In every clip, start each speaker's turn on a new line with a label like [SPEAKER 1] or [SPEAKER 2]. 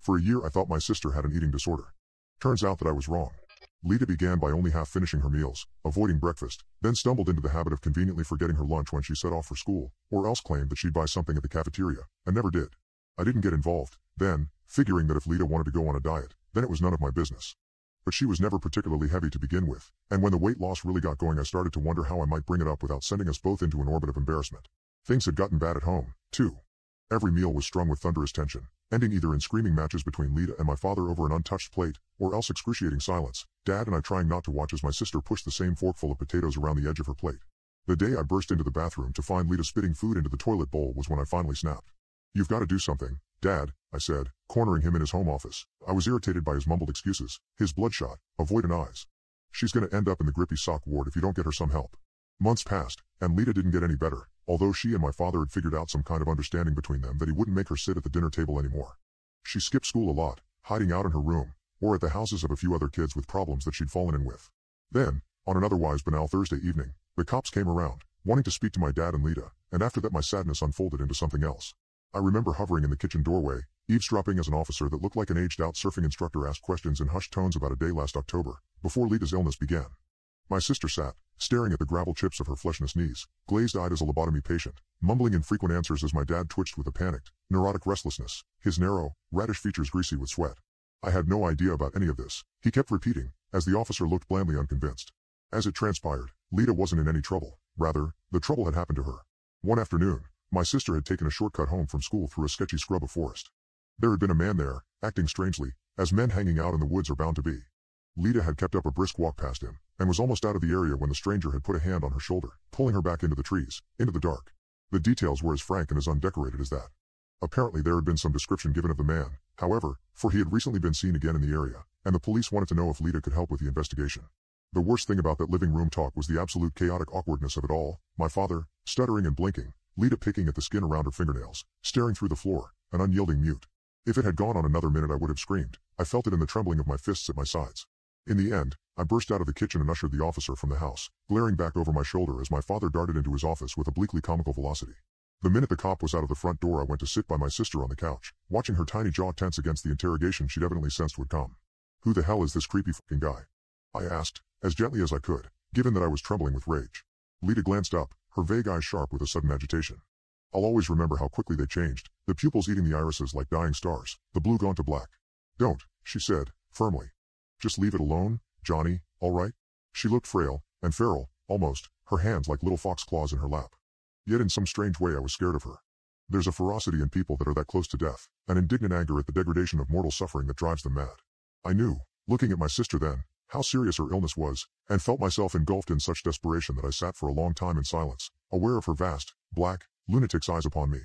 [SPEAKER 1] For a year I thought my sister had an eating disorder. Turns out that I was wrong. Lita began by only half finishing her meals, avoiding breakfast, then stumbled into the habit of conveniently forgetting her lunch when she set off for school, or else claimed that she'd buy something at the cafeteria, and never did. I didn't get involved, then, figuring that if Lita wanted to go on a diet, then it was none of my business. But she was never particularly heavy to begin with, and when the weight loss really got going I started to wonder how I might bring it up without sending us both into an orbit of embarrassment. Things had gotten bad at home, too. Every meal was strung with thunderous tension, ending either in screaming matches between Lita and my father over an untouched plate, or else excruciating silence, Dad and I trying not to watch as my sister pushed the same forkful of potatoes around the edge of her plate. The day I burst into the bathroom to find Lita spitting food into the toilet bowl was when I finally snapped. "You've got to do something, Dad," I said, cornering him in his home office. I was irritated by his mumbled excuses, his bloodshot, avoidant eyes. "She's gonna end up in the grippy sock ward if you don't get her some help." Months passed, and Lita didn't get any better, although she and my father had figured out some kind of understanding between them that he wouldn't make her sit at the dinner table anymore. She skipped school a lot, hiding out in her room, or at the houses of a few other kids with problems that she'd fallen in with. Then, on an otherwise banal Thursday evening, the cops came around, wanting to speak to my dad and Lita, and after that my sadness unfolded into something else. I remember hovering in the kitchen doorway, eavesdropping as an officer that looked like an aged-out surfing instructor asked questions in hushed tones about a day last October, before Lita's illness began. My sister sat, staring at the gravel chips of her fleshless knees, glazed-eyed as a lobotomy patient, mumbling infrequent answers as my dad twitched with a panicked, neurotic restlessness, his narrow, radish features greasy with sweat. I had no idea about any of this, he kept repeating, as the officer looked blandly unconvinced. As it transpired, Lita wasn't in any trouble. Rather, the trouble had happened to her. One afternoon, my sister had taken a shortcut home from school through a sketchy scrub of forest. There had been a man there, acting strangely, as men hanging out in the woods are bound to be. Lita had kept up a brisk walk past him, and was almost out of the area when the stranger had put a hand on her shoulder, pulling her back into the trees, into the dark. The details were as frank and as undecorated as that. Apparently there had been some description given of the man, however, for he had recently been seen again in the area, and the police wanted to know if Lita could help with the investigation. The worst thing about that living room talk was the absolute chaotic awkwardness of it all, my father, stuttering and blinking, Lita picking at the skin around her fingernails, staring through the floor, an unyielding mute. If it had gone on another minute I would have screamed. I felt it in the trembling of my fists at my sides. In the end, I burst out of the kitchen and ushered the officer from the house, glaring back over my shoulder as my father darted into his office with obliquely comical velocity. The minute the cop was out of the front door I went to sit by my sister on the couch, watching her tiny jaw tense against the interrogation she'd evidently sensed would come. "Who the hell is this creepy fucking guy?" I asked, as gently as I could, given that I was trembling with rage. Lita glanced up, her vague eyes sharp with a sudden agitation. I'll always remember how quickly they changed, the pupils eating the irises like dying stars, the blue gone to black. "Don't," she said, firmly. "Just leave it alone, Johnny, all right?" She looked frail, and feral, almost, her hands like little fox claws in her lap. Yet in some strange way I was scared of her. There's a ferocity in people that are that close to death, an indignant anger at the degradation of mortal suffering that drives them mad. I knew, looking at my sister then, how serious her illness was, and felt myself engulfed in such desperation that I sat for a long time in silence, aware of her vast, black, lunatic's eyes upon me.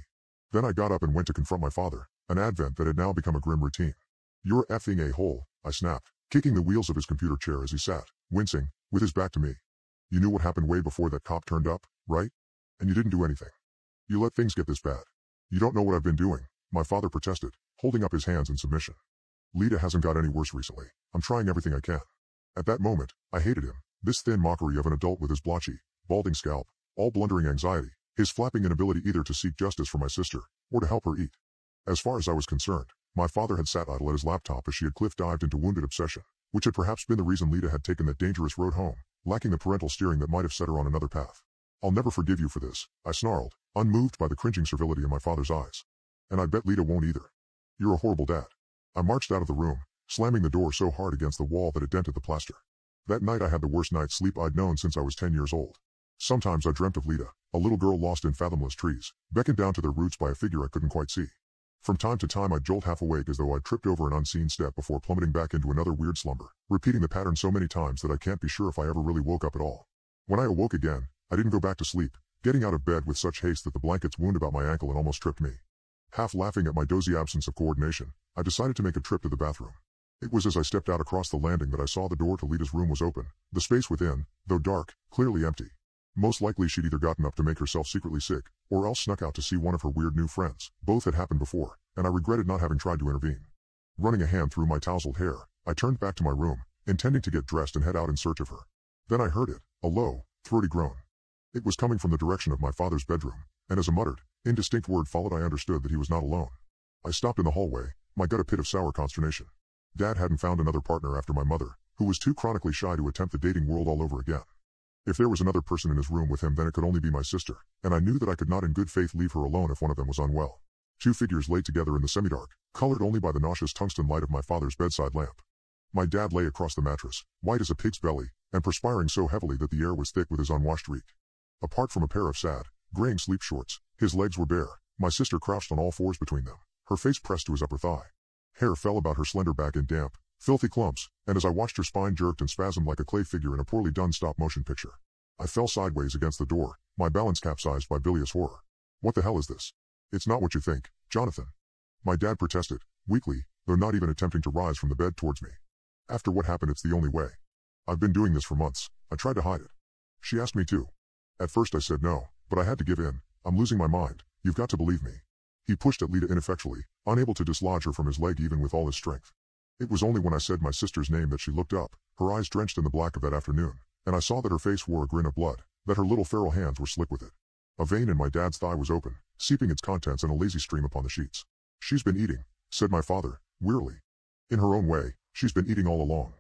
[SPEAKER 1] Then I got up and went to confront my father, an advent that had now become a grim routine. "You're effing a hole," I snapped, kicking the wheels of his computer chair as he sat, wincing, with his back to me. "You knew what happened way before that cop turned up, right? And you didn't do anything. You let things get this bad. You don't know what I've been doing," my father protested, holding up his hands in submission. "Lita hasn't got any worse recently. I'm trying everything I can." At that moment, I hated him, this thin mockery of an adult with his blotchy, balding scalp, all blundering anxiety, his flapping inability either to seek justice for my sister, or to help her eat. As far as I was concerned, my father had sat idle at his laptop as she had cliff-dived into wounded obsession, which had perhaps been the reason Lita had taken that dangerous road home, lacking the parental steering that might have set her on another path. "I'll never forgive you for this," I snarled, unmoved by the cringing servility in my father's eyes. "And I bet Lita won't either. You're a horrible dad." I marched out of the room, slamming the door so hard against the wall that it dented the plaster. That night I had the worst night's sleep I'd known since I was 10 years old. Sometimes I dreamt of Lita, a little girl lost in fathomless trees, beckoned down to their roots by a figure I couldn't quite see. From time to time I'd jolt half awake as though I'd tripped over an unseen step before plummeting back into another weird slumber, repeating the pattern so many times that I can't be sure if I ever really woke up at all. When I awoke again, I didn't go back to sleep, getting out of bed with such haste that the blankets wound about my ankle and almost tripped me. Half laughing at my dozy absence of coordination, I decided to make a trip to the bathroom. It was as I stepped out across the landing that I saw the door to Lita's room was open, the space within, though dark, clearly empty. Most likely she'd either gotten up to make herself secretly sick, or else snuck out to see one of her weird new friends. Both had happened before, and I regretted not having tried to intervene. Running a hand through my tousled hair, I turned back to my room, intending to get dressed and head out in search of her. Then I heard it, a low, throaty groan. It was coming from the direction of my father's bedroom, and as a muttered, indistinct word followed I understood that he was not alone. I stopped in the hallway, My gut a pit of sour consternation. Dad hadn't found another partner after my mother, who was too chronically shy to attempt the dating world all over again. If there was another person in his room with him, then it could only be my sister, and I knew that I could not in good faith leave her alone if one of them was unwell. Two figures laid together in the semi-dark, colored only by the nauseous tungsten light of my father's bedside lamp. My dad lay across the mattress, white as a pig's belly, and perspiring so heavily that the air was thick with his unwashed reek. Apart from a pair of sad, graying sleep shorts, his legs were bare. My sister crouched on all fours between them, her face pressed to his upper thigh. Hair fell about her slender back in damp, filthy clumps, and as I watched her spine jerked and spasmed like a clay figure in a poorly done stop-motion picture. I fell sideways against the door, my balance capsized by bilious horror. What the hell is this? It's not what you think, Jonathan. My dad protested, weakly, though not even attempting to rise from the bed towards me. After what happened, it's the only way. I've been doing this for months. I tried to hide it. She asked me to. At first I said no, but I had to give in. I'm losing my mind. You've got to believe me. He pushed at Lita ineffectually, unable to dislodge her from his leg even with all his strength. It was only when I said my sister's name that she looked up, her eyes drenched in the black of that afternoon, and I saw that her face wore a grin of blood, that her little feral hands were slick with it. A vein in my dad's thigh was open, seeping its contents in a lazy stream upon the sheets. She's been eating, said my father, wearily. In her own way, she's been eating all along.